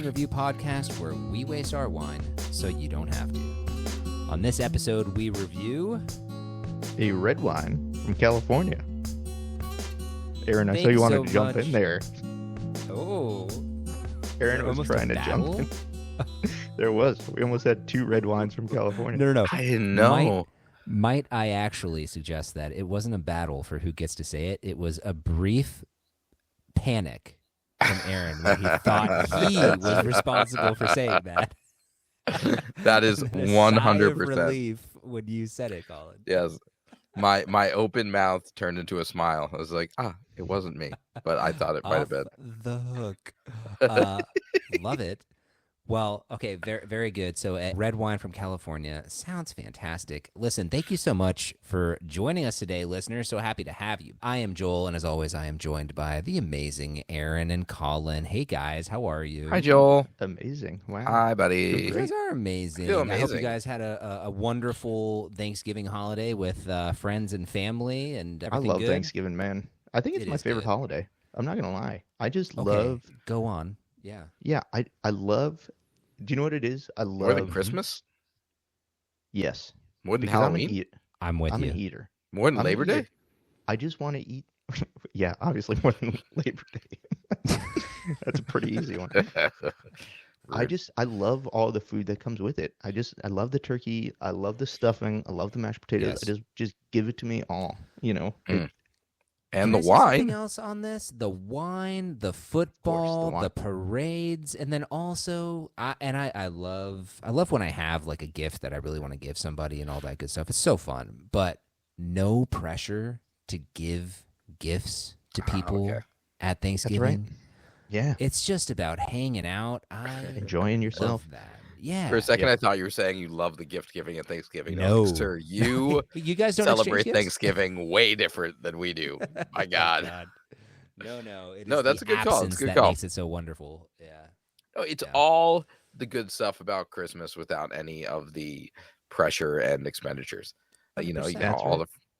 wine review podcast where we waste our wine so you don't have to. On this episode, we review a red wine from California. Aaron, I Thank saw you you wanted so to jump much. in there. Oh, Aaron was almost a trying to battle? jump in. There was. We almost had two red wines from California. no. I didn't know. Might I actually suggest that it wasn't a battle for who gets to say it? It was a brief panic from Aaron when he thought he was responsible for saying that. That is A sigh of 100%. relief when you said it, Colin. Yes. My open mouth turned into a smile. I was like, it wasn't me, but I thought it might have been. The hook. Love it. Well, okay, very, very good. So, red wine from California sounds fantastic. Listen, thank you so much for joining us today, listeners. So happy to have you. I am Joel, and as always, I am joined by the amazing Aaron and Colin. Hey, guys, how are you? Hi, Joel. Amazing. Wow. Hi, You buddy. guys are amazing. Feel I hope you amazing. guys had a wonderful Thanksgiving holiday with friends and family and I everything love good. Thanksgiving, man. I think it's It my is favorite good. holiday. I'm not going to lie. I just Okay, love, go on. Yeah. yeah, I love, do you know what it is? I love, More than Christmas? Yes. More than Because I'm Halloween? I'm with I'm you. an eater. More than I'm an Labor Day? eater. I just want to eat. Yeah, obviously more than Labor Day. That's a pretty easy one. I love all the food that comes with it. I love the turkey. I love the stuffing. I love the mashed potatoes. Yes. Just give it to me all, you know. Mm. Can And I the say something wine. else on this? The wine, the football, wine. the parades, and then also, I love when I have like a gift that I really want to give somebody and all that good stuff. It's so fun, but no pressure to give gifts to people okay. at Thanksgiving. Yeah. It's just about hanging out. I Enjoying yourself. love that. Yeah. For a second, Yep. I thought you were saying you love the gift giving at Thanksgiving. I was No. like, sir, you You guys don't celebrate exchange gifts? Thanksgiving way different than we do. My Oh, God. No. It No, is that's the a good call. It's absence a good that call. makes it so wonderful. Yeah. No, it's Yeah. all the good stuff about Christmas without any of the pressure and expenditures. You know, 100%.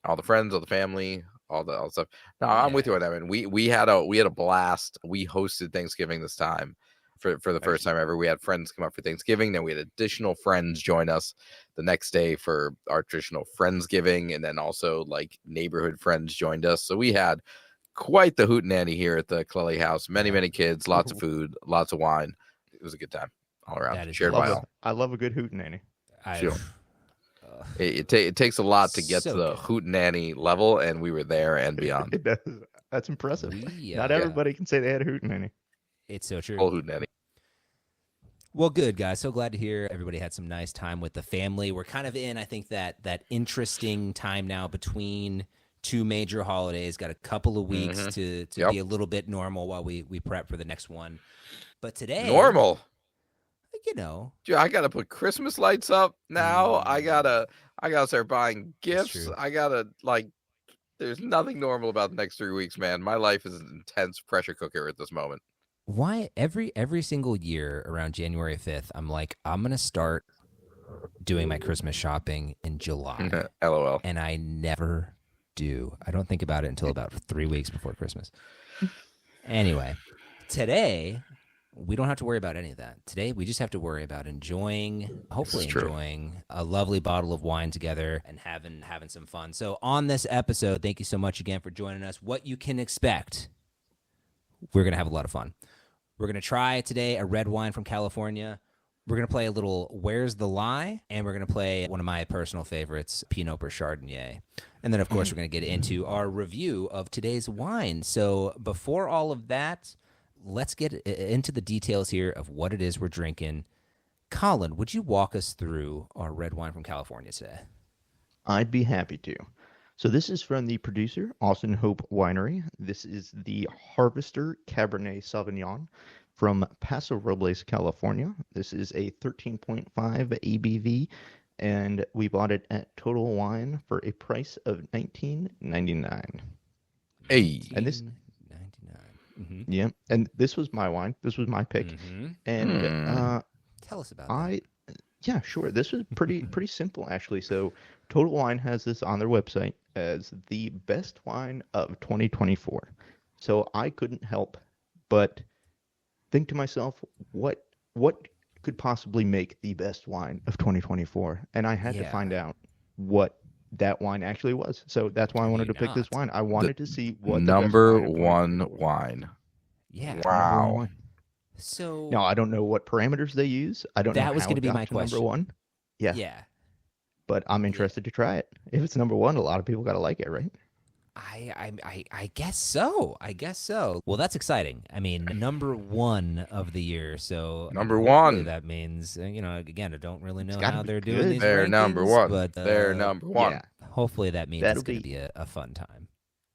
all the friends, all the family, all the stuff. No, I'm with you on that, man. We had a blast. We hosted Thanksgiving this time for the first time ever. We had friends come up for Thanksgiving, then we had additional friends join us the next day for our traditional Friendsgiving, and then also like neighborhood friends joined us. So we had quite the hootenanny here at the Clelly house. Many kids, lots of food, lots of wine. It was a good time all around. That is Shared by all. I love a good hootenanny. Sure. It takes a lot to get So to the good. hootenanny level, and we were there and beyond. It does. That's impressive. We, Not everybody can say they had a hootenanny. It's so true. Full hootenanny. Well, good, guys. So glad to hear everybody had some nice time with the family. We're kind of in, I think, that interesting time now between two major holidays. Got a couple of weeks to Yep. be a little bit normal while we prep for the next one. But today, Normal. you know, Dude, I gotta put Christmas lights up now. I gotta start buying gifts. true. I gotta there's nothing normal about the next 3 weeks, man. My life is an intense pressure cooker at this moment. why every single year around January 5th, I'm like, I'm going to start doing my Christmas shopping in July. LOL. And I never do. I don't think about it until about 3 weeks before Christmas. Anyway, today we don't have to worry about any of that. Today we just have to worry about hopefully true. enjoying a lovely bottle of wine together and having some fun. So on this episode, thank you so much again for joining us. What you can expect, we're going to have a lot of fun. We're going to try today a red wine from California. We're going to play a little Where's the Lie? And we're going to play one of my personal favorites, PiNope or Chardonnay. And then, of course, we're going to get into our review of today's wine. So before all of that, let's get into the details here of what it is we're drinking. Colin, would you walk us through our red wine from California today? I'd be happy to. So this is from the producer, Austin Hope Winery. This is the Harvester Cabernet Sauvignon from Paso Robles, California. This is a 13.5 ABV, and we bought it at Total Wine for a price of $19.99. Hey. And this, $19.99. yeah, and this was my wine. This was my pick. And Tell us about that. yeah, sure. This was pretty simple actually. So Total Wine has this on their website as the best wine of 2024. So I couldn't help but think to myself, what what could possibly make the best wine of 2024? And I had to find out what that wine actually was. So that's why I wanted to pick this wine. I wanted to see what the best number wine of one 2024 was. wine. Yeah. Number one Wow. wine. So Now, I don't know what parameters they use. I don't know that was how going to it be got my to number question. one. Yeah. Yeah. But I'm interested to try it. If it's number one, a lot of people got to like it, right? I guess so. I guess so. Well, that's exciting. I mean, number one of the year. So Number hopefully one. that means again, I don't really know gotta how be they're doing good. these They're rankings, number one. but They're number one. Yeah. hopefully that means That'll it's going to be- be a fun time.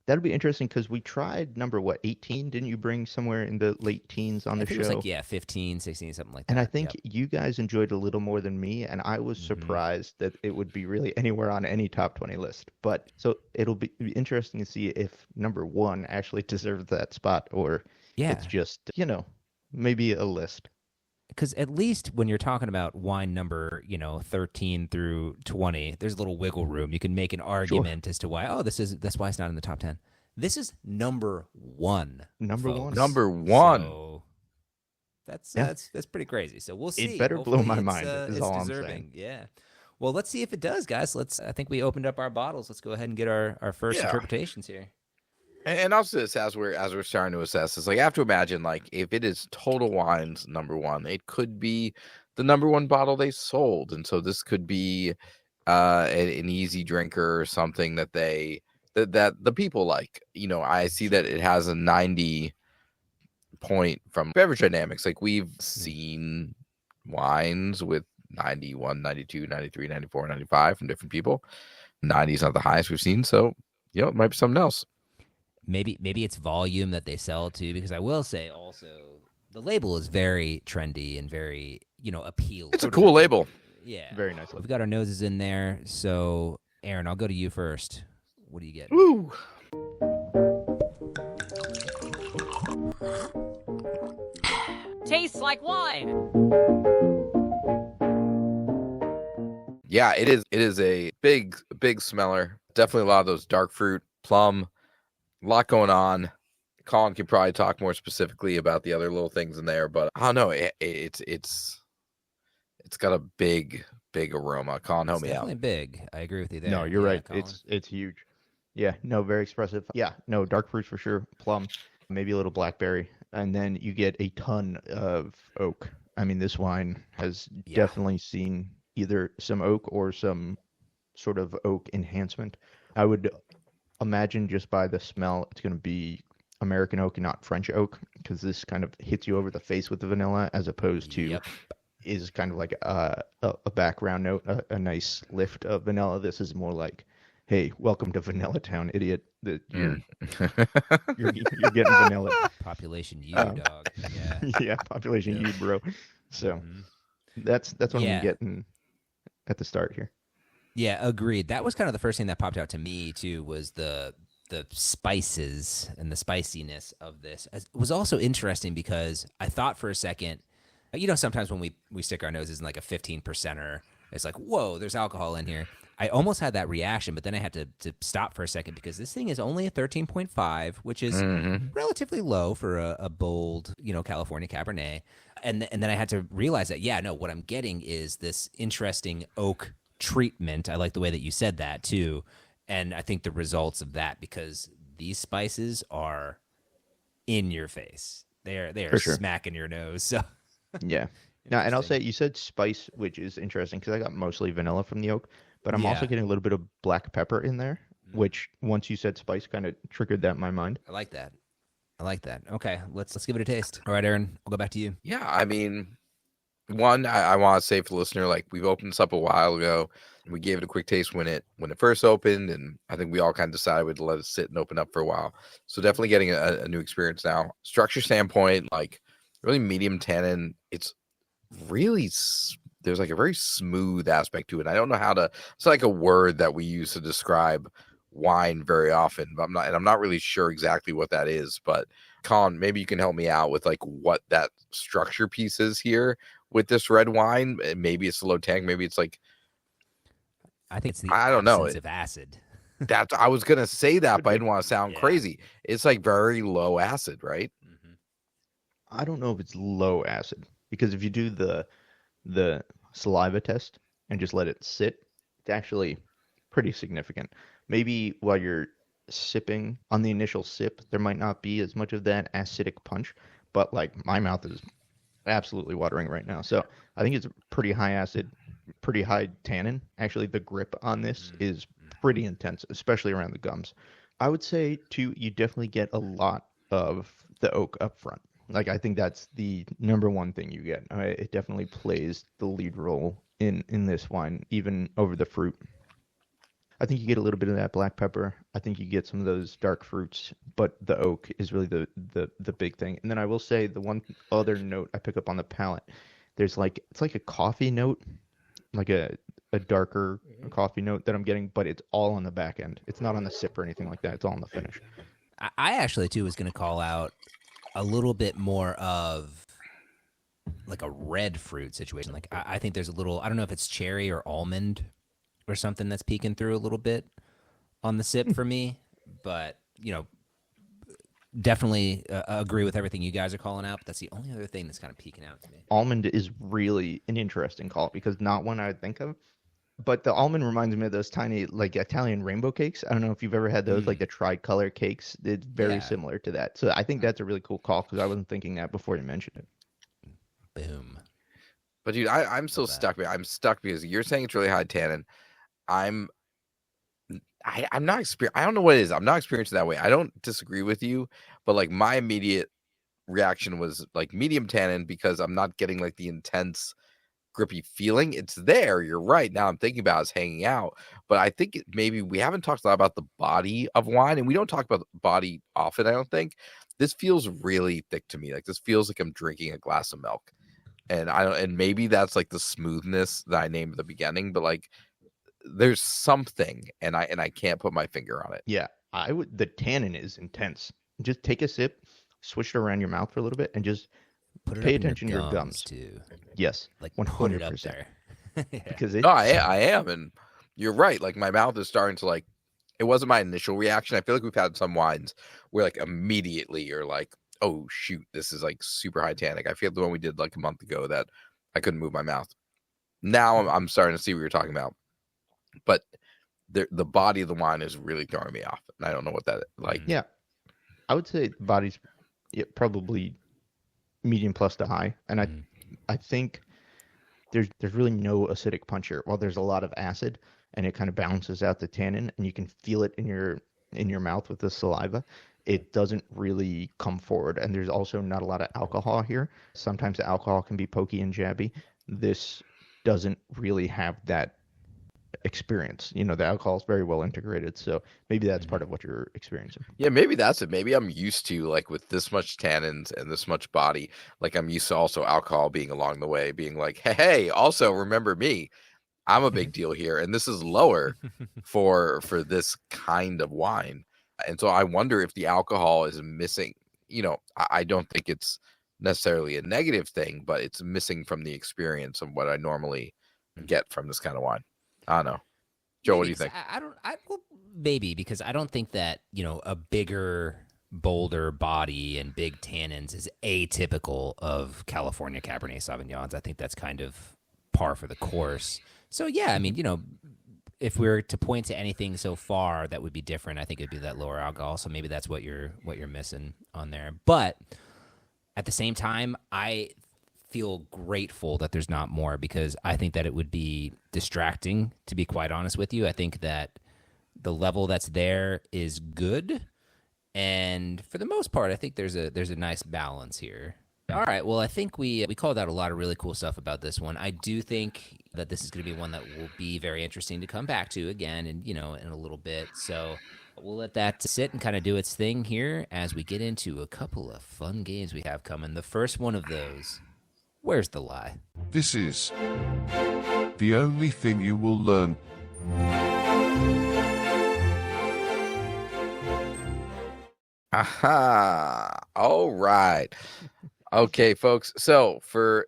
That'll be interesting because we tried number 18? Didn't you bring somewhere in the late teens on I the think show? it was like 15, 16, something like that. And I think Yep. you guys enjoyed a little more than me, and I was Mhm. surprised that it would be really anywhere on any top 20 list. But so it'll be interesting to see if number one actually deserves that spot, or Yeah, it's just, maybe a list. because at least when you're talking about wine number 13 through 20, there's a little wiggle room. You can make an argument as to why that's why it's not in the top 10. This is number one. Number folks. one. Number one. So that's Yeah. that's pretty crazy. So we'll see. It better blow Hopefully my it's, mind, is it's all I'm deserving. saying. Yeah. Well, let's see if it does, guys. I think we opened up our bottles. Let's go ahead and get our first Yeah. interpretations here. And also this, as we're starting to assess, it's like I have to imagine, like, if it is Total Wine's number one, it could be the number one bottle they sold, and so this could be an easy drinker or something that that the people like. I see that it has a 90 point from Beverage Dynamics. Like, we've seen wines with 91, 92, 93, 94, 95 from different people. 90 is not the highest we've seen, so it might be something else. Maybe it's volume that they sell to, because I will say also the label is very trendy and very appealing. It's a cool label. Yeah, Very nice. we've got our noses in there. So Aaron, I'll go to you first. What do you get? Woo! Tastes like wine. Yeah, it is. It is a big smeller. Definitely a lot of those dark fruit, plum, a lot going on. Colin could probably talk more specifically about the other little things in there, but I don't know. It's got a big aroma. Colin, help It's me out. definitely big. I agree with you there. No, you're Yeah, right. Colin. It's huge. Yeah, no, very expressive. Yeah, no, dark fruits for sure. Plum, maybe a little blackberry, and then you get a ton of oak. I mean, this wine has definitely seen either some oak or some sort of oak enhancement. I would imagine just by the smell, it's going to be American oak and not French oak, because this kind of hits you over the face with the vanilla, as opposed to Yep. is kind of like a background note, a nice lift of vanilla. This is more like, hey, welcome to Vanilla Town, idiot. That you're getting vanilla. Population U, Um, dog. Yeah. Yeah, population Yeah. you, bro. So Mhm. that's what Yeah. I'm getting at the start here. Yeah, agreed. That was kind of the first thing that popped out to me too, was the spices and the spiciness of this. It was also interesting because I thought for a second, sometimes when we stick our noses in like a 15%er, it's like, whoa, there's alcohol in here. I almost had that reaction, but then I had to stop for a second, because this thing is only a 13.5, which is relatively low for a bold, California Cabernet. And then I had to realize that, what I'm getting is this interesting oak treatment. I like the way that you said that too. And I think the results of that, because these spices are in your face. They are For sure. smacking your nose. So Yeah. Now, and I'll Interesting. say you said spice, which is interesting because I got mostly vanilla from the oak, but I'm also Yeah. getting a little bit of black pepper in there, which once you said spice kind of triggered that in my mind. I like that. Okay, let's give it a taste. All right, Aaron, I'll go back to you. Yeah, I mean, one, I want to say for the listener, like, we've opened this up a while ago. We gave it a quick taste when it first opened, and I think we all kind of decided to let it sit and open up for a while. So definitely getting a new experience now. Structure standpoint, like, really medium tannin. It's really there's like a very smooth aspect to it. I don't know how to. It's like a word that we use to describe wine very often, but I'm not really sure exactly what that is. But Colin, maybe you can help me out with like what that structure piece is here with this red wine. Maybe it's a low tank. Maybe it's like, I think it's the I don't know. absence of acid. that's, I was gonna say that, but I didn't want to sound Yeah. crazy. It's like very low acid, right? Mhm. I don't know if it's low acid. because if you do the saliva test and just let it sit, it's actually pretty significant. Maybe while you're sipping on the initial sip, there might not be as much of that acidic punch, but like my mouth is absolutely watering right now. So I think it's pretty high acid, pretty high tannin. Actually, the grip on this is pretty intense, especially around the gums. I would say too, you definitely get a lot of the oak up front. Like I think that's the number one thing you get. It definitely plays the lead role in this wine, even over the fruit. I think you get a little bit of that black pepper. I think you get some of those dark fruits, but the oak is really the big thing. And then I will say the one other note I pick up on the palate, there's like it's like a coffee note, like a darker coffee note that I'm getting, but it's all on the back end. It's not on the sip or anything like that. It's all on the finish. I actually too was going to call out a little bit more of like a red fruit situation. Like I think there's a little, I don't know if it's cherry or almond or something that's peeking through a little bit on the sip for me, but definitely agree with everything you guys are calling out. But that's the only other thing that's kind of peeking out to me. Almond is really an interesting call because not one I would think of. But the almond reminds me of those tiny, like Italian rainbow cakes. I don't know if you've ever had those, like the tricolor cakes. It's very similar to that. So I think that's a really cool call because I wasn't thinking that before you mentioned it. Boom. But dude, I'm so stuck. I'm stuck because you're saying it's really high tannin. I'm not I don't know what it is. I'm not experienced that way. I don't disagree with you, but like my immediate reaction was like medium tannin because I'm not getting like the intense grippy feeling. It's there. You're right. Now I'm thinking about it's hanging out, but I think maybe we haven't talked a lot about the body of wine, and we don't talk about the body often. I don't think this feels really thick to me. Like this feels like I'm drinking a glass of milk, and and maybe that's like the smoothness that I named at the beginning, but like there's something, and I can't put my finger on it. Yeah, the tannin is intense. Just take a sip, switch it around your mouth for a little bit, and just pay attention to your gums too. Yes, like 100%. Put it up there. Because I am, and you're right. Like my mouth is starting to like. It wasn't my initial reaction. I feel like we've had some wines where like immediately you're like, oh shoot, this is like super high tannic. I feel the one we did like a month ago that I couldn't move my mouth. Now I'm starting to see what you're talking about, but the body of the wine is really throwing me off, and I don't know what that like. Yeah, I would say the body's probably medium plus to high, and I think there's really no acidic punch here. While there's a lot of acid, and it kind of balances out the tannin, and you can feel it in your mouth with the saliva. It doesn't really come forward, and there's also not a lot of alcohol here. Sometimes the alcohol can be pokey and jabby. This doesn't really have that experience. The alcohol is very well integrated, so maybe that's part of what you're experiencing. Yeah, maybe that's it. Maybe I'm used to like with this much tannins and this much body, like I'm used to also alcohol being along the way, being like, hey, also remember me. I'm a big deal here, and this is lower for this kind of wine. And so I wonder if the alcohol is missing. I don't think it's necessarily a negative thing, but it's missing from the experience of what I normally get from this kind of wine. I don't know. Joe, maybe, what do you think? Well, maybe because I don't think that, a bigger, bolder body and big tannins is atypical of California Cabernet Sauvignons. I think that's kind of par for the course. So, yeah, I mean, if we were to point to anything so far that would be different, I think it'd be that lower alcohol. So maybe that's what you're missing on there. But at the same time, I feel grateful that there's not more because I think that it would be distracting, to be quite honest with you. I think that the level that's there is good. And for the most part, I think there's a nice balance here. All right. Well, I think we called out a lot of really cool stuff about this one. I do think that this is going to be one that will be very interesting to come back to again and, in a little bit. So we'll let that sit and kind of do its thing here as we get into a couple of fun games we have coming. The first one of those, where's the lie? This is the only thing you will learn. Aha. All right. Okay, folks. So for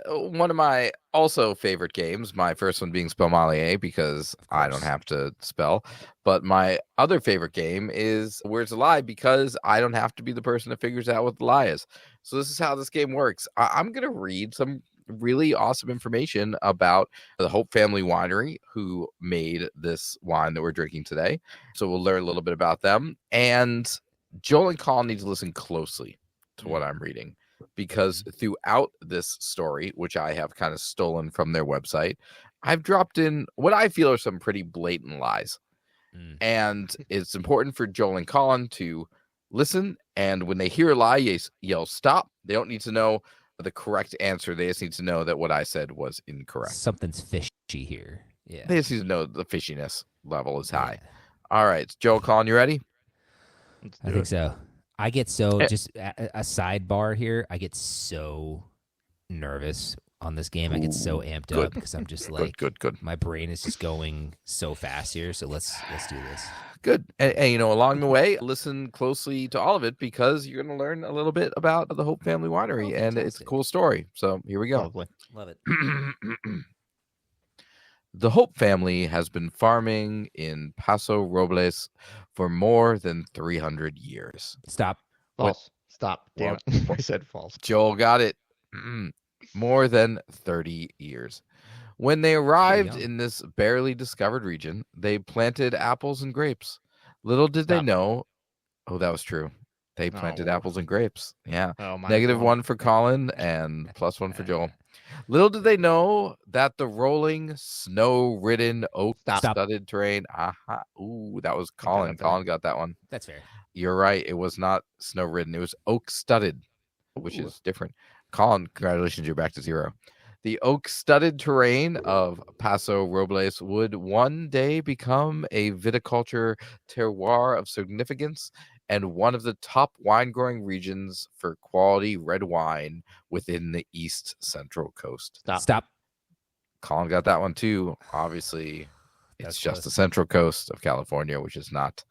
one of my also favorite games, my first one being Spellmalier because I don't have to spell, but my other favorite game is Where's the Lie because I don't have to be the person that figures out what the lie is. So this is how this game works. I'm going to read some really awesome information about the Hope Family Winery who made this wine that we're drinking today. So we'll learn a little bit about them. And Joel and Colin need to listen closely to what I'm reading, because throughout this story, which I have kind of stolen from their website, I've dropped in what I feel are some pretty blatant lies. And it's important for Joel and Colin to listen. And when they hear a lie, yell stop. They don't need to know the correct answer. They just need to know that what I said was incorrect. Something's fishy here. Yeah. They just need to know the fishiness level is high. All right. Joel, Colin, you ready? I think so. I get so, just a sidebar here, I get so nervous on this game. I get so amped up because I'm just like, good. My brain is just going so fast here. So let's do this. Good. And you know, along the way, listen closely to all of it because you're going to learn a little bit about the Hope Family Winery, and it's a cool story. So here we go. Lovely. Love it. The Hope family has been farming in Paso Robles for more than 300 years. Stop. False. Stop. Damn it. I said false. Joel got it. More than 30 years. When they arrived in this barely discovered region, they planted apples and grapes. Little did they know. Oh, that was true. They planted apples and grapes. Yeah. -1 for Colin and +1 for Joel. Little did they know that the rolling, snow-ridden, oak-studded terrain. Aha. Ooh, that was Colin. Colin got that one. That's fair. You're right. It was not snow-ridden. It was oak-studded, which is different. Colin, congratulations. You're back to 0. The oak-studded terrain of Paso Robles would one day become a viticulture terroir of significance and one of the top wine-growing regions for quality red wine within the East Central Coast. Stop. Colin got that one too. Obviously, it's just the Central Coast of California, which is not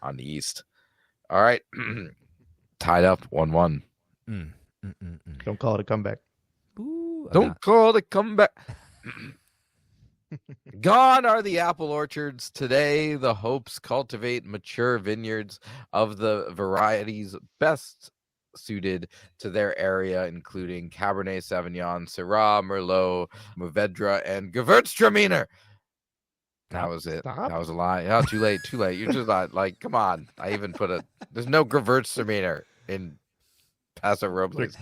on the East. All right. Tied up 1-1. Don't call it a comeback. Ooh, Don't call it a comeback. Gone are the apple orchards. Today, the Hopes cultivate mature vineyards of the varieties best suited to their area, including Cabernet Sauvignon, Syrah, Merlot, Mourvedre, and Gewürztraminer. That was it. Stop. That was a lie. Oh, too late. You're just not like, come on. I even put there's no Gewürztraminer in Paso Robles.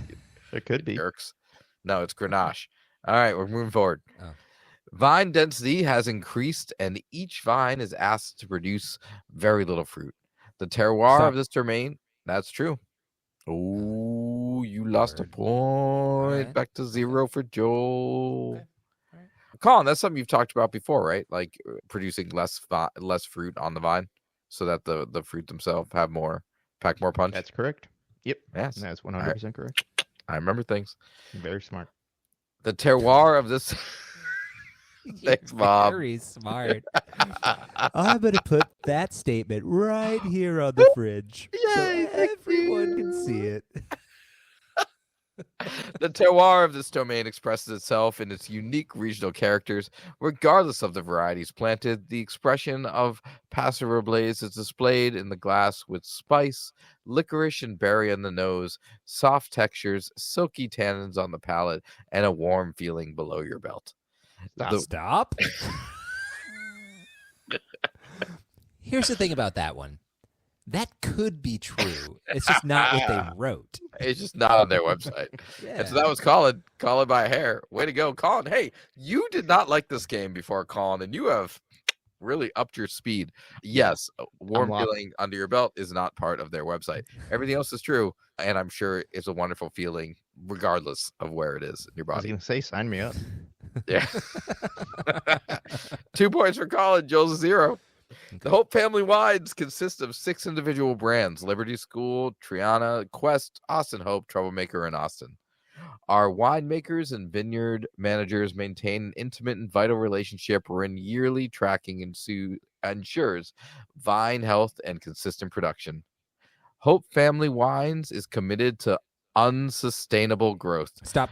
It could be. Jerks. No, it's Grenache. All right, we're moving forward. Oh. Vine density has increased, and each vine is asked to produce very little fruit. The terroir of this terrain, that's true. Oh, you lost a point. Right. Back to 0 for Joel. Okay. Right. Colin, that's something you've talked about before, right? Like producing less fruit on the vine so that the fruit themselves pack more punch. That's correct. Yep. Yes. That's 100% correct. I remember things. Very smart. The terroir of this... Thanks, Bob. Very smart. I'm going to put that statement right here on the fridge. Yay, so everyone can see it. The terroir of this domain expresses itself in its unique regional characters, regardless of the varieties planted. The expression of Paso Robles is displayed in the glass with spice, licorice, and berry on the nose, soft textures, silky tannins on the palate, and a warm feeling below your belt. Stop. Here's the thing about that one. That could be true. It's just not what they wrote. It's just not on their website. Yeah. And so that was Colin by a hair. Way to go, Colin. Hey, you did not like this game before, Colin, and you have really upped your speed. Yes, a warm feeling under your belt is not part of their website. Everything else is true, and I'm sure it's a wonderful feeling regardless of where it is in your I was body. going to say, sign me up. Yeah. 2 points for Colin. Joel's 0. Okay. The Hope family wines consist of 6 individual brands: Liberty School, Triana, Quest, Austin Hope, Troublemaker, and Austin. Our winemakers and vineyard managers maintain an intimate and vital relationship wherein yearly tracking ensures vine health and consistent production. Hope Family Wines is committed to unsustainable growth. Stop.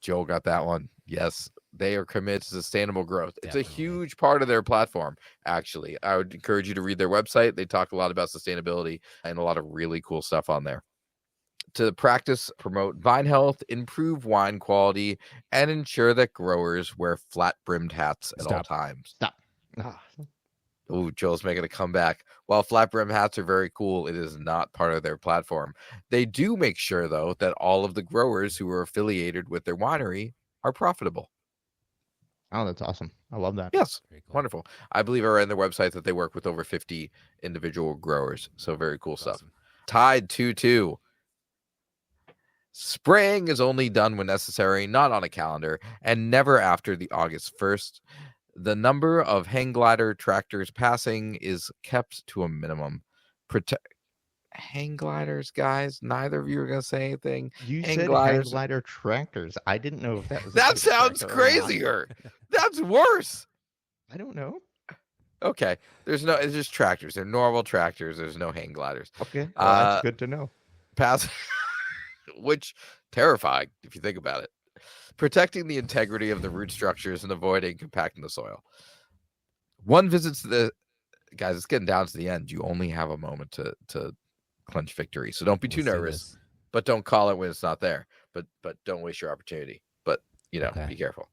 Joel got that one. Yes, they are committed to sustainable growth. It's a Definitely. huge part of their platform, actually. I would encourage you to read their website. They talk a lot about sustainability and a lot of really cool stuff on there. To practice, promote vine health, improve wine quality, and ensure that growers wear flat-brimmed hats at all times. Stop. Ah, Oh, Joel's making a comeback. While flat brim hats are very cool, it is not part of their platform. They do make sure, though, that all of the growers who are affiliated with their winery are profitable. oh, that's awesome. I love that. Yes, Very cool. wonderful. I believe I read on their website that they work with over 50 individual growers. So very cool stuff. Awesome. Tied 2-2. Spraying is only done when necessary, not on a calendar, and never after the August 1st. The number of hang glider tractors passing is kept to a minimum. Hang gliders, guys. Neither of you are going to say anything. You Hang said gliders. hang glider tractors. I didn't know if that was. a That type of sounds tractor or not. crazier. That's worse. I don't know. Okay. It's just tractors. They're normal tractors. There's no hang gliders. Okay, well, Uh, that's good to know. Pass, which terrifying if you think about it. Protecting the integrity of the root structures and avoiding compacting the soil. One visits the guys. It's getting down to the end. You only have a moment to clinch victory, so don't be too Let's do nervous. this. But don't call it when it's not there. But don't waste your opportunity. But Okay. be careful.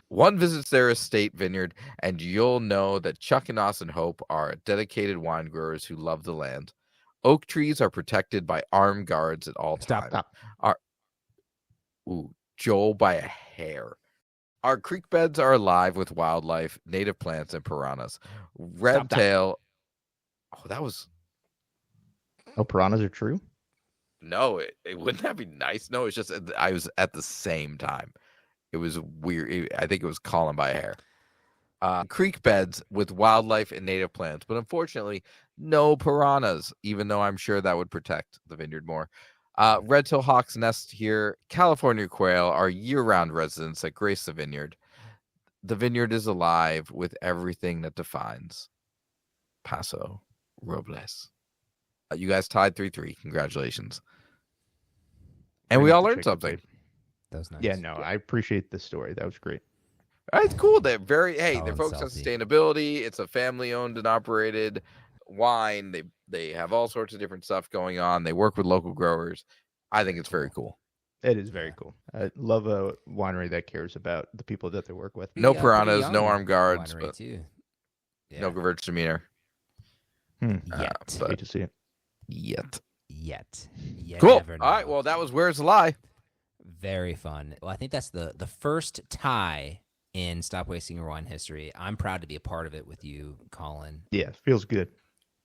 One visits their estate vineyard, and you'll know that Chuck and Austin Hope are dedicated wine growers who love the land. Oak trees are protected by armed guards at all Stop. times. Joel by a hair. Our creek beds are alive with wildlife, native plants, and piranhas. Red tail. Oh, that was Oh, piranhas are true. no. It wouldn't that be nice? No, it's just I was at the same time. It was weird. I think it was calling by a hair. Creek beds with wildlife and native plants, but unfortunately, no piranhas. Even though I'm sure that would protect the vineyard more. Red-tailed hawks nest here. California quail are year-round residents that grace the vineyard. The vineyard is alive with everything that defines Paso Robles. You guys tied 3-3. Congratulations. And Bring we up all the learned chicken something. tape. That was nice. Yeah, no, I appreciate the story. That was great. It's cool. They're they're Colin focused on Selfie. sustainability. It's a family-owned and operated wine. They have all sorts of different stuff going on. They work with local growers. I think it's very cool. It is very cool. I love a winery that cares about the people that they work with. No Yeah, pretty piranhas, no young armed guards, winery, but too. no Gewürztraminer. Yet. but- Hate to see it. Yet. You Cool. never All right. know. Well, that was Where's the Lie? Very fun. Well, I think that's the first tie in Stop Wasting Your Wine history. I'm proud to be a part of it with you, Colin. Yeah, feels good.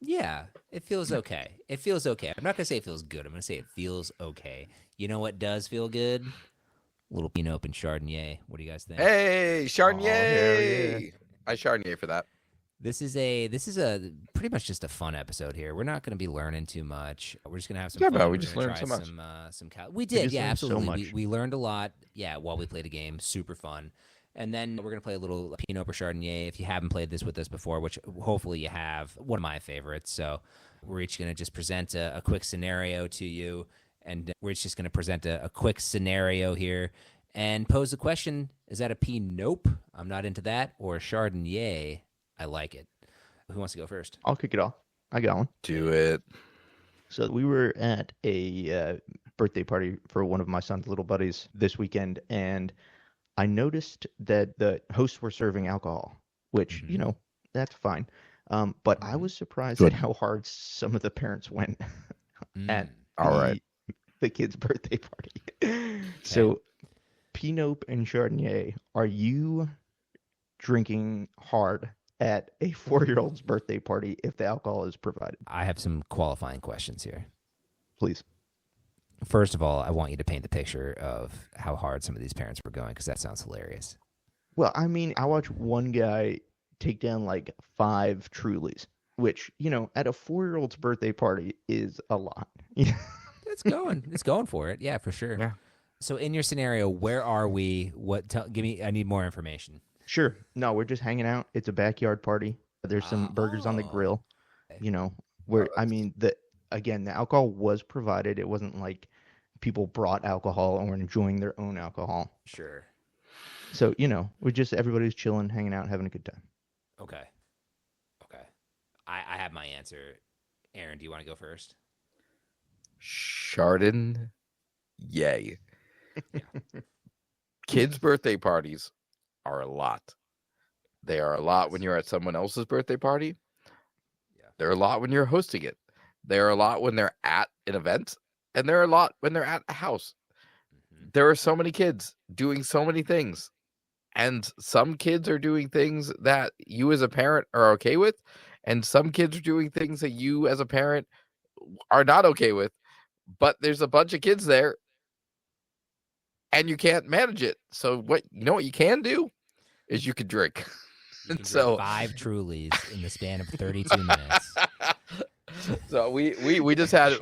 Yeah, it feels okay. It feels okay. I'm not going to say it feels good. I'm going to say it feels okay. You know what does feel good? A little PiNope and Chardonnay. What do you guys think? Hey, Chardonnay! hell yeah. I Chardonnay for that. This is a pretty much just a fun episode here. We're not going to be learning too much. We're just going to have some Yeah, fun. but we We're just gonna learned try so much. we did, just yeah, learned so absolutely. much. We learned a lot, yeah, while we played a game. Super fun. And then we're going to play a little PiNope or Chardonnay. If you haven't played this with us before, which hopefully you have, one of my favorites. So we're each going to just present a quick scenario to you. And we're just going to present a quick scenario here and pose the question, is that a PiNope? I'm not into that. Or a Chardonnay? I like it. Who wants to go first? I'll kick it off. I got one. Do it. So we were at a birthday party for one of my son's little buddies this weekend, and I noticed that the hosts were serving alcohol, which, Mhm. you know, that's fine. But I was surprised Good. at how hard some of the parents went at All the, right. the kid's birthday party. So PiNope and Chardonnay, are you drinking hard at a 4-year-old's birthday party if the alcohol is provided? I have some qualifying questions here. Please. First of all, I want you to paint the picture of how hard some of these parents were going because that sounds hilarious. Well, I mean, I watched one guy take down like 5 Trulies, which, you know, at a 4-year-old's birthday party is a lot. It's going. It's going for it. Yeah, for sure. Yeah. So in your scenario, where are we? Give me, I need more information. Sure. No, we're just hanging out. It's a backyard party. There's some burgers on the Oh. grill, you know, where, I mean, the alcohol was provided. It wasn't like people brought alcohol and were enjoying their own alcohol. Sure. So, everybody's chilling, hanging out, having a good time. Okay. I have my answer. Aaron, do you want to go first? ChardonnYay. Kids' birthday parties are a lot. They are a lot when you're at someone else's birthday party. Yeah. They're a lot when you're hosting it. They're a lot when they're at an event, and they're a lot when they're at a house. Mm-hmm. There are so many kids doing so many things, and some kids are doing things that you as a parent are okay with, and some kids are doing things that you as a parent are not okay with. But there's a bunch of kids there, and you can't manage it. So what you can do is you can drink. You can drink 5 Trulies in the span of 32 minutes. So we just had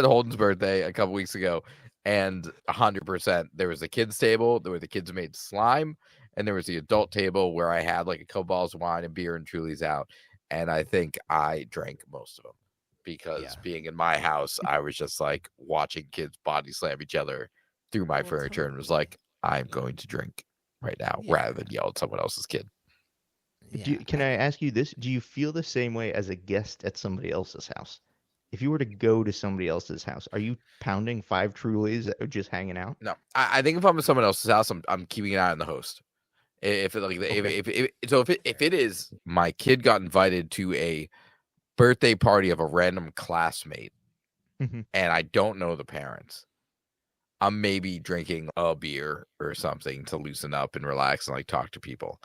Holden's birthday a couple weeks ago, and 100% there was a kids table where the kids made slime, and there was the adult table where I had like a couple bottles of wine and beer and Trulies out, and I think I drank most of them because being in my house, I was just like watching kids body slam each other through my furniture and was like, I'm going to drink right now rather than yell at someone else's kid. Can I ask you this? Do you feel the same way as a guest at somebody else's house? If you were to go to somebody else's house, are you pounding 5 Trulies or just hanging out? No, I think if I'm at someone else's house, I'm keeping an eye on the host. If it is my kid got invited to a birthday party of a random classmate, and I don't know the parents, I'm maybe drinking a beer or something to loosen up and relax and like talk to people.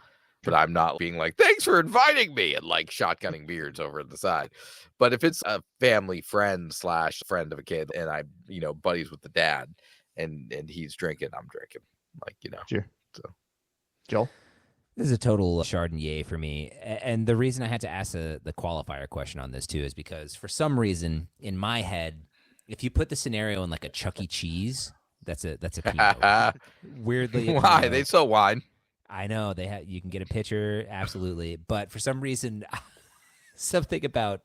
But I'm not being like, thanks for inviting me, and like shotgunning beards over at the side. But if it's a family friend / friend of a kid, and I, buddies with the dad, and he's drinking, I'm drinking. Sure. So, Joel? This is a total ChardonnYay for me. And the reason I had to ask the qualifier question on this too is because for some reason in my head, if you put the scenario in like a Chuck E. Cheese, that's a PiNope. Weirdly, why? They sell wine. I know you can get a pitcher, absolutely. But for some reason, something about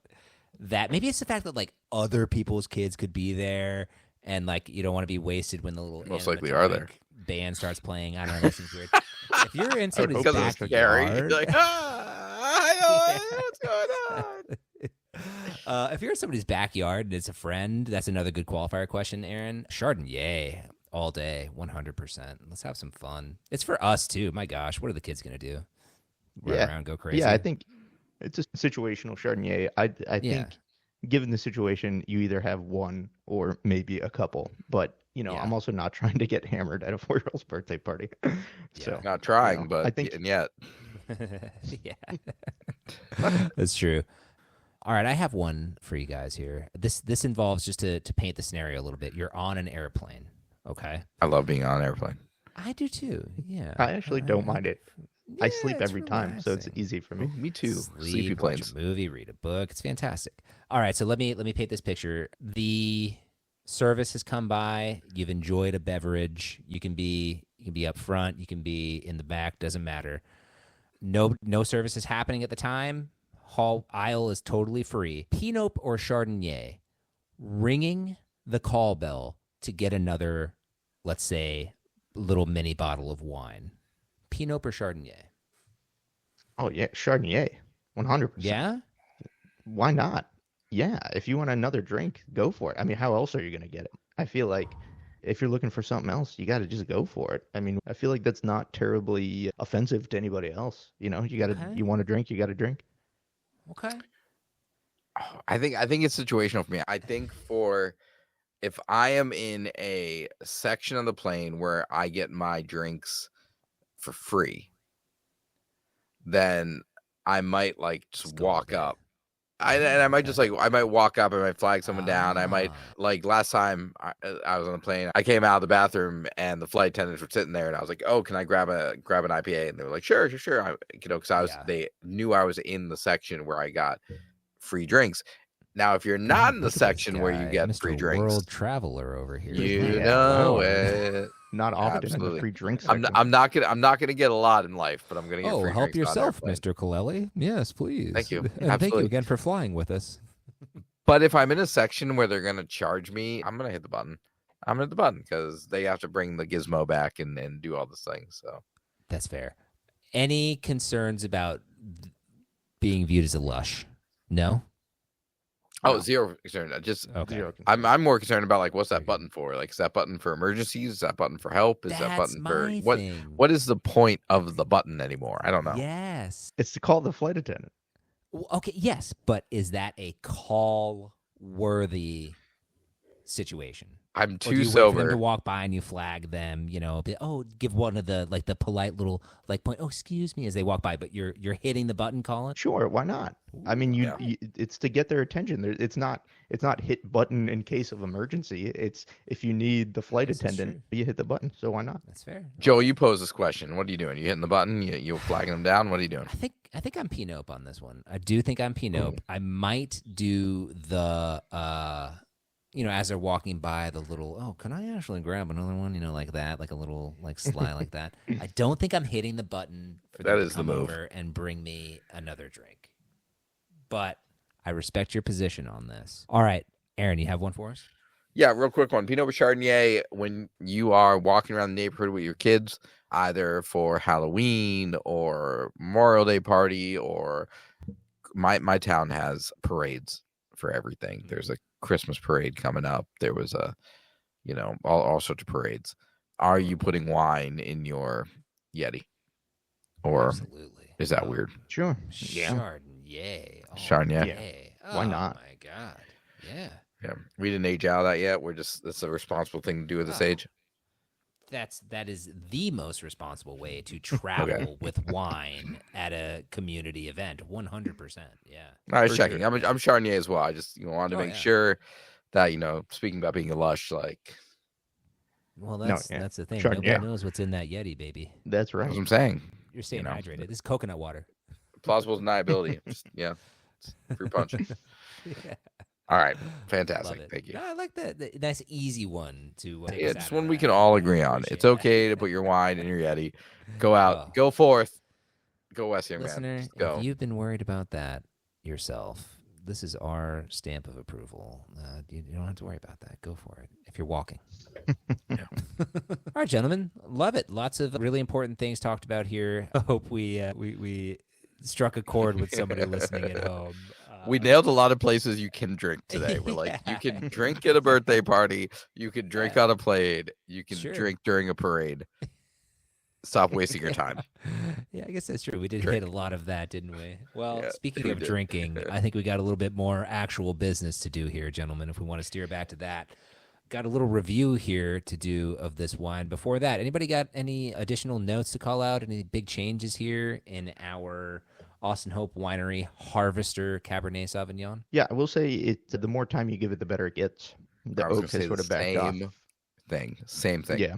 that, maybe it's the fact that like other people's kids could be there and like you don't want to be wasted when the little most likely are there band starts playing. I don't know, that seems weird. If you're in somebody's backyard, like, what's going on? If you're in somebody's backyard and it's a friend, that's another good qualifier question, Aaron. ChardonnYay. All day, 100%. Let's have some fun. It's for us, too. My gosh, what are the kids going to do? Run around, go crazy? Yeah, I think it's a situational ChardonnYay. I think, given the situation, you either have one or maybe a couple. But, I'm also not trying to get hammered at a 4-year-old's birthday party. So not trying, but I think, and yet. That's true. All right, I have one for you guys here. This involves, just to paint the scenario a little bit, you're on an airplane. Okay. I love being on an airplane. I do too. Yeah. I actually don't mind it. I sleep every time, so it's relaxing. easy for me. Me too. Sleepy Watch planes. a movie, read a book. It's fantastic. All right, so let me paint this picture. The service has come by. You've enjoyed a beverage. You can be up front. You can be in the back. Doesn't matter. No service is happening at the time. Hall aisle is totally free. PiNope or ChardonnYay, ringing the call bell to get another, let's say, little mini bottle of wine. PiNope or ChardonnYay? Oh, yeah, ChardonnYay, 100%. Yeah? Why not? Yeah, if you want another drink, go for it. I mean, how else are you going to get it? I feel like if you're looking for something else, you got to just go for it. I mean, I feel like that's not terribly offensive to anybody else. You want to drink, you got to drink. Okay. I think it's situational for me. I think if I am in a section of the plane where I get my drinks for free, then I might like just walk up. I might just I might walk up, I might flag someone down. I might like last time I was on the plane, I came out of the bathroom and the flight attendants were sitting there and I was like, oh, can I grab an IPA? And they were like, sure. Because they knew I was in the section where I got free drinks. Now, if you're not in the section where you get Mr. free drinks, World traveler over here. you know it. Not often in Absolutely. the free drinks section. I'm not gonna get a lot in life, but I'm gonna get free help drinks yourself, on an airplane. Mr. Colelli. Yes, please. Thank you. And thank you Absolutely. again for flying with us. But if I'm in a section where they're gonna charge me, I'm gonna hit the button. I'm gonna hit the button because they have to bring the gizmo back and do all these things. So That's fair. Any concerns about being viewed as a lush? No? oh, No. zero concern. Just Okay. Zero I'm more concerned about like what's that Very good. button for? Like, is that button for emergencies? Is that button for help? Is that That's button for my what? thing. What is the point of the button anymore? I don't know. Yes. It's to call the flight attendant. Okay, yes, but is that a call-worthy situation? I'm Or do too you wait for them to sober. walk by and you flag them, give one of the the polite little point, oh, excuse me, as they walk by, but you're hitting the button calling? Sure, why not? I mean, Yeah. it's to get their attention. It's not hit button in case of emergency. It's if you need the flight Yes, that's attendant, true. you hit the button. So why not? That's fair. Joel, you pose this question. What are you doing? You hitting the button? You flagging them down? What are you doing? I think I'm PiNope on this one. I do think I'm PiNope. I might do the as they're walking by, the little, oh, can I actually grab another one? Like that, like a little sly like that. I don't think I'm hitting the button for them That to is the come move. over and bring me another drink. But I respect your position on this. All right, Aaron, you have one for us? Yeah, real quick one. PiNope Chardonnay, when you are walking around the neighborhood with your kids, either for Halloween or Memorial Day party, or my town has parades for everything. There's a Christmas parade coming up. There was all sorts of parades. Are you putting wine in your Yeti? Or Absolutely. is that weird? Sure. Chardonnay. Oh, Chardonnay. yeah. Why not? Oh my God. Yeah. Yeah. We didn't age out of that yet. That's a responsible thing to do at this Oh. age. That is the most responsible way to travel with wine at a community event. 100%. Yeah. I was For checking. sure. I'm Chardonnay as well. I just wanted to Oh, make yeah. sure that speaking about being a lush, like Well, No, that's yeah. that's the thing. Chardonnay. Nobody knows what's in that Yeti, baby. That's that's right. what I'm saying. You're staying know. hydrated. This is coconut water. Plausible deniability. Just, yeah. It's fruit punch. Yeah. All right. Love Fantastic. it. Thank you. No, I like that. The nice, easy one to. Take Yeah, us it's out one of we that. can all I agree on. appreciate It's that. okay to put your wine in your Yeti. Go out. Oh. Go forth. Go west, young man. Listener, Just go. if you've been worried about that yourself, this is our stamp of approval. You don't have to worry about that. Go for it if you're walking. Yeah. All right, gentlemen, love it. Lots of really important things talked about here. I hope we struck a chord with somebody listening at home. We nailed a lot of places you can drink today. We're like, you Yeah. can drink at a birthday party. You can drink on a parade. You can Sure. drink during a parade. Stop wasting your time. Yeah, I guess that's true. We did Drink. hit a lot of that, didn't we? Well, Yeah, speaking we of did. drinking, I think we got a little bit more actual business to do here, gentlemen, if we want to steer back to that. Got a little review here to do of this wine. Before that, anybody got any additional notes to call out? Any big changes here in our Austin Hope Winery Harvester Cabernet Sauvignon? Yeah, I will say the more time you give it, the better it gets. The I was oak gonna say has sort the of backed off. Same thing. Yeah,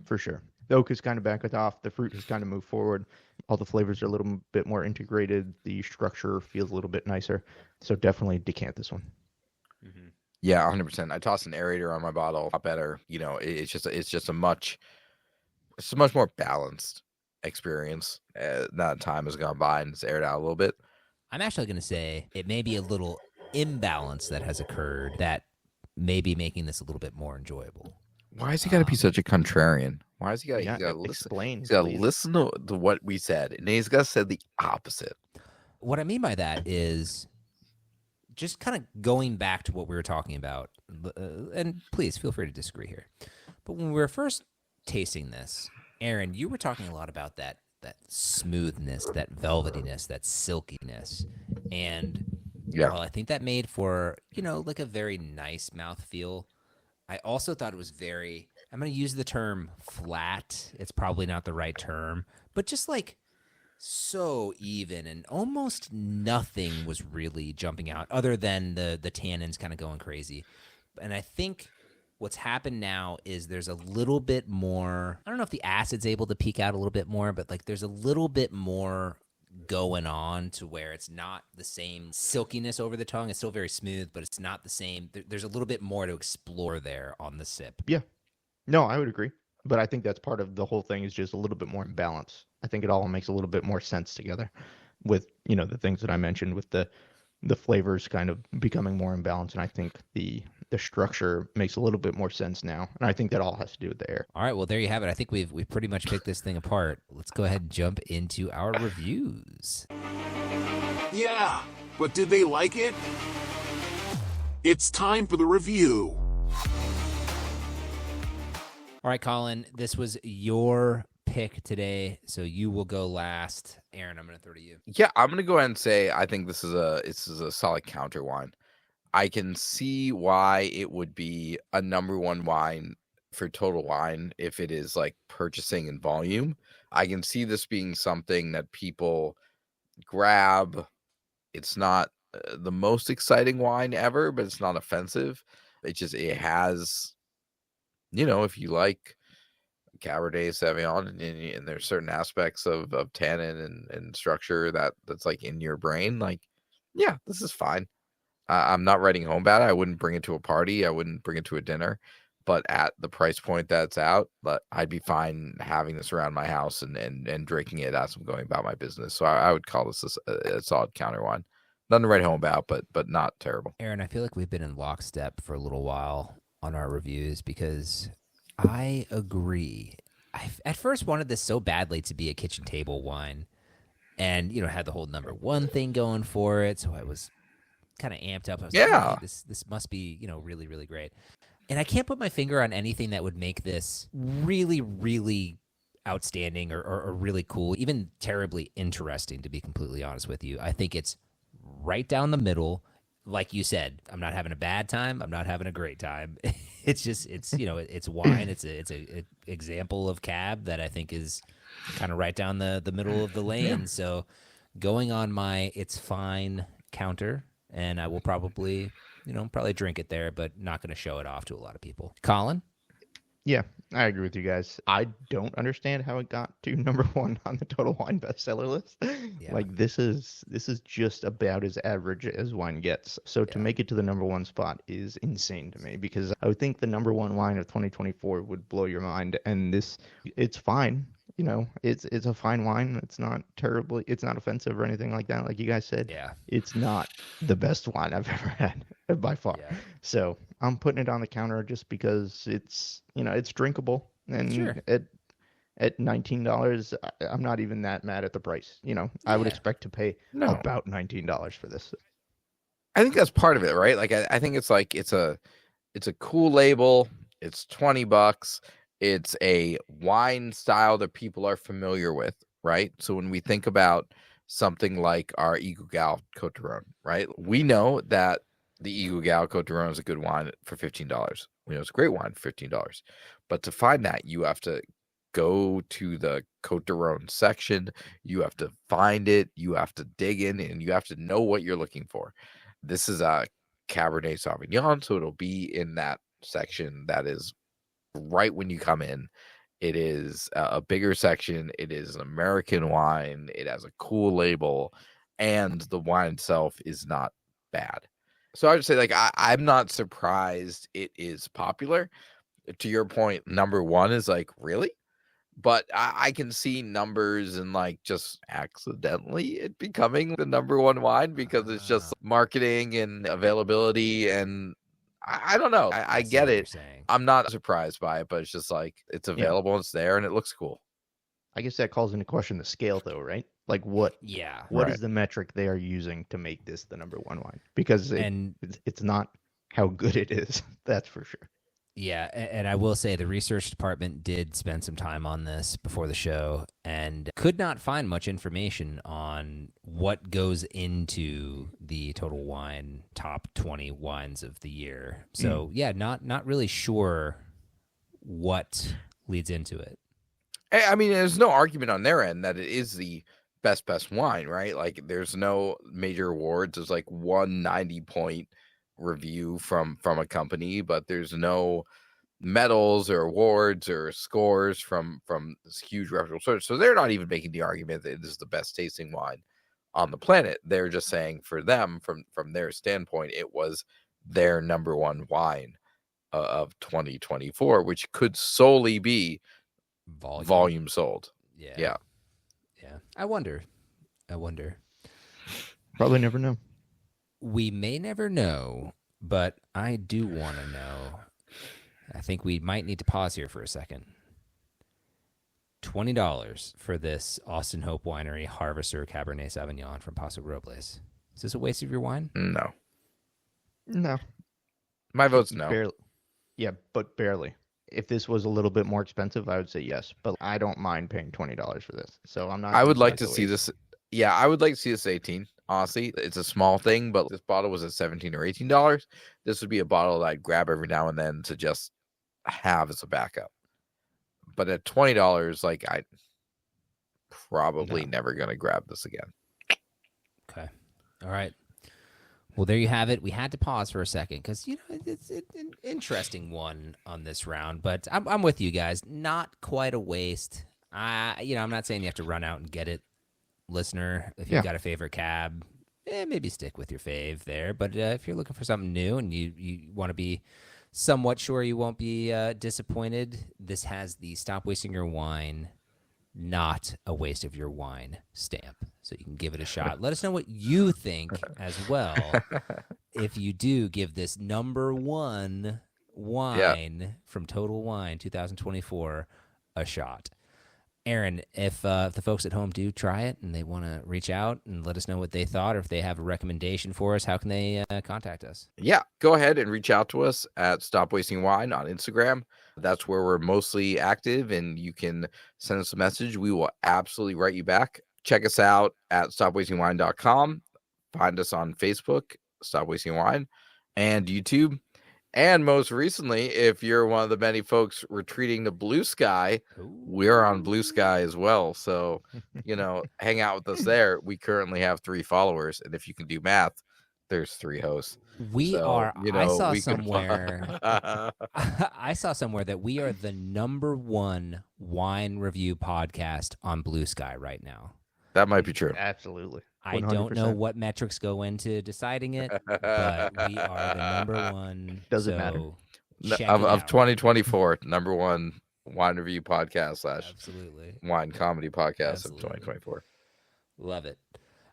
for sure. The oak has kind of backed off. The fruit has kind of moved forward. All the flavors are a little bit more integrated. The structure feels a little bit nicer. So definitely decant this one. Yeah, 100%. I tossed an aerator on my bottle. A lot better. It's just a much more balanced experience. That time has gone by and it's aired out a little bit. I'm actually going to say it may be a little imbalance that has occurred that may be making this a little bit more enjoyable. Why has he got to be such a contrarian? Why has he got Yeah, to listen? explain. He's got to please. listen to what we said, and he's got to say the opposite. What I mean by that is just kind of going back to what we were talking about, and please feel free to disagree here. But when we were first tasting this, Aaron, you were talking a lot about that smoothness, that velvetiness, that silkiness. And Yeah. while I think that made for, like a very nice mouthfeel, I also thought it was very, I'm going to use the term flat. It's probably not the right term, but just like so even, and almost nothing was really jumping out other than the tannins kind of going crazy. And I think what's happened now is there's a little bit more, I don't know if the acid's able to peak out a little bit more, but like there's a little bit more going on to where it's not the same silkiness over the tongue. It's still very smooth, but it's not the same. There's a little bit more to explore there on the sip. Yeah. No, I would agree. But I think that's part of the whole thing is just a little bit more in balance. I think it all makes a little bit more sense together with, the things that I mentioned with the flavors kind of becoming more in balance. And I think the the structure makes a little bit more sense now, and I think that all has to do with the air. All right, well, there you have it. I think we've pretty much picked this thing apart. Let's go ahead and jump into our reviews. Yeah, but did they like it? It's time for the review. All right, Colin, this was your pick today, so you will go last. Aaron, I'm going to throw to you. Yeah, I'm gonna go ahead and say I think this is a solid counter wine. I can see why it would be a number one wine for Total Wine if it is like purchasing in volume. I can see this being something that people grab. It's not the most exciting wine ever, but it's not offensive. It has, if you like Cabernet Sauvignon and there's certain aspects of tannin and structure that's like in your brain, like, yeah, this is fine. I'm not writing home about it. I wouldn't bring it to a party. I wouldn't bring it to a dinner. But at the price point that's out, I'd be fine having this around my house and drinking it as I'm going about my business. So I would call this a solid counter wine. Nothing to write home about, but not terrible. Aaron, I feel like we've been in lockstep for a little while on our reviews because I agree. I at first wanted this so badly to be a kitchen table wine and, had the whole number one thing going for it. So I was kind of amped up. I was like, Yeah. "Hey, this must be, really, really great." And I can't put my finger on anything that would make this really, really outstanding or really cool, even terribly interesting, to be completely honest with you. I think it's right down the middle. Like you said, I'm not having a bad time. I'm not having a great time. It's it's wine. It's a example of cab that I think is kind of right down the middle of the lane. Yeah. So going on my it's fine counter, and I will probably drink it there, but not going to show it off to a lot of people. Colin? Yeah, I agree with you guys. I don't understand how it got to number one on the Total Wine bestseller list. Yeah. Like this is just about as average as wine gets. So to make it to the number one spot is insane to me because I would think the number one wine of 2024 would blow your mind. And it's fine. It's a fine wine. It's not offensive or anything like that. Like you guys said, Yeah. It's not the best wine I've ever had by far. Yeah. So I'm putting it on the counter just because it's drinkable. And sure. At $19, I'm not even that mad at the price. I would expect to pay about $19 for this. I think that's part of it, right? Like I think it's like it's a cool label. It's $20. It's a wine style that people are familiar with, right? So when we think about something like our Eagle Gal Côte d'Aron, right? We know that the Eagle Gal Côte d'Aron is a good wine for $15. We know it's a great wine for $15. But to find that, you have to go to the Côte d'Aron section. You have to find it. You have to dig in, and you have to know what you're looking for. This is a Cabernet Sauvignon, so it'll be in that section that is right when you come in. It is a bigger section. It is an American wine. It has a cool label, and the wine itself is not bad. So I would say, like, I'm not surprised it is popular. To your point, number one is like, really? But I can see numbers and like just accidentally it becoming the number one wine because it's just marketing and availability. And I don't know. I get it. I'm not surprised by it, but it's just like it's available and it's there and it looks cool. I guess that calls into question the scale, though, right? Like what is the metric they are using to make this the number one wine? Because it's not how good it is. That's for sure. Yeah, and I will say the research department did spend some time on this before the show and could not find much information on what goes into the Total Wine top 20 wines of the year. So, not really sure what leads into it. I mean, there's no argument on their end that it is the best wine, right? Like, there's no major awards. There's like 190-point review from a company, but there's no medals or awards or scores from this huge reputable source. So they're not even making the argument that it is the best tasting wine on the planet. They're just saying for them, from their standpoint, it was their number one wine of 2024, which could solely be volume sold. Yeah. I wonder. Probably never know. We may never know, but I do want to know. I think we might need to pause here for a second. $20 for this Austin Hope Winery Harvester Cabernet Sauvignon from Paso Robles. Is this a waste of your wine? No. No. My vote's no. Barely. Yeah, but barely. If this was a little bit more expensive, I would say yes. But I don't mind paying $20 for this. So I'm not. I would like to see this. Yeah, I would like to see this 18. Honestly, it's a small thing, but this bottle was at $17 or $18. This would be a bottle that I'd grab every now and then to just have as a backup. But at $20, like I probably never gonna grab this again. Okay. All right. Well, there you have it. We had to pause for a second because, you know, it's an interesting one on this round. But I'm with you guys. Not quite a waste. I'm not saying you have to run out and get it, listener. If you've got a favorite cab, maybe stick with your fave there. But if you're looking for something new and you want to be somewhat sure you won't be disappointed, this has the Stop Wasting Your Wine, not a waste of your wine stamp. So you can give it a shot. Let us know what you think as well. If you do give this number one wine from Total Wine 2024 a shot. Aaron, if the folks at home do try it and they want to reach out and let us know what they thought, or if they have a recommendation for us, how can they contact us? Yeah, go ahead and reach out to us at Stop Wasting Wine on Instagram. That's where we're mostly active, and you can send us a message. We will absolutely write you back. Check us out at stopwastingwine.com. Find us on Facebook, Stop Wasting Wine, and YouTube. And most recently, if you're one of the many folks retreating to Blue Sky, we're on Blue Sky as well. So, hang out with us there. We currently have 3 followers. And if you can do math, there's 3 hosts. I saw somewhere I saw somewhere that we are the #1 wine review podcast on Blue Sky right now. That might be true. Absolutely. 100%. I don't know what metrics go into deciding it, but we are the #1. Doesn't matter. Of 2024, #1 wine review podcast / Absolutely. wine comedy podcast Absolutely. of 2024. Love it.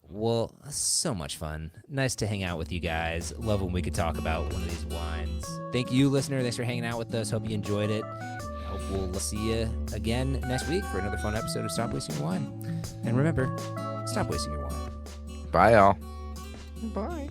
Well, so much fun. Nice to hang out with you guys. Love when we could talk about one of these wines. Thank you, listener. Thanks for hanging out with us. Hope you enjoyed it. Hope we'll see you again next week for another fun episode of Stop Wasting Your Wine. And remember, stop wasting your wine. Bye, y'all. Bye.